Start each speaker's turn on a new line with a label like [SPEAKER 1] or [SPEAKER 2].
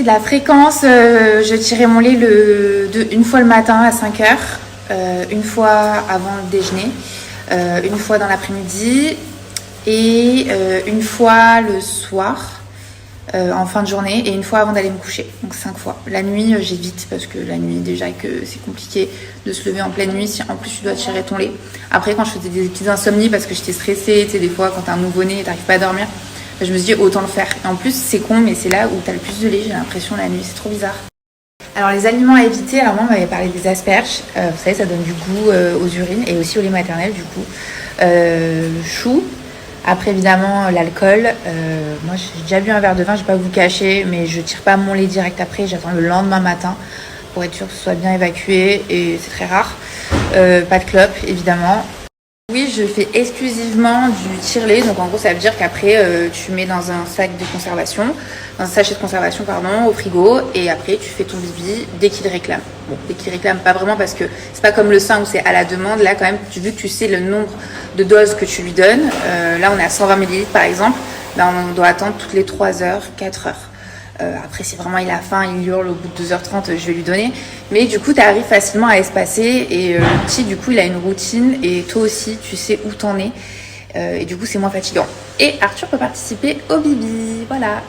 [SPEAKER 1] La fréquence, je tirais mon lait une fois le matin à 5 heures, une fois avant le déjeuner, une fois dans l'après-midi et une fois le soir. En fin de journée et une fois avant d'aller me coucher, donc 5 fois. La nuit j'évite parce que la nuit déjà que c'est compliqué de se lever en pleine nuit si en plus tu dois tirer ton lait. Après quand je faisais des petites insomnies parce que j'étais stressée, tu sais des fois quand t'as un nouveau-né et t'arrives pas à dormir, je me suis dit autant le faire. Et en plus c'est con mais c'est là où t'as le plus de lait, j'ai l'impression la nuit, c'est trop bizarre. Alors les aliments à éviter, alors moi on m'avait parlé des asperges, vous savez ça donne du goût aux urines et aussi au lait maternel du coup. Chou. Après évidemment l'alcool, moi j'ai déjà bu un verre de vin, je vais pas vous cacher, mais je tire pas mon lait direct après, j'attends le lendemain matin pour être sûr que ce soit bien évacué et c'est très rare. Pas de clope évidemment. Oui, je fais exclusivement du tire-lait, donc en gros ça veut dire qu'après tu mets dans un sac de conservation, dans un sachet de conservation pardon, au frigo et après tu fais ton bibi dès qu'il réclame. Bon, dès qu'il réclame pas vraiment parce que c'est pas comme le sein où c'est à la demande, là quand même vu que tu sais le nombre de doses que tu lui donnes, là on est à 120 ml par exemple, ben, on doit attendre toutes les 3 heures, 4 heures. Après si vraiment il a faim, il hurle au bout de 2h30, je vais lui donner. Mais du coup tu arrives facilement à espacer et le petit du coup il a une routine et toi aussi tu sais où t'en es et du coup c'est moins fatigant. Et Arthur peut participer au bibi, voilà.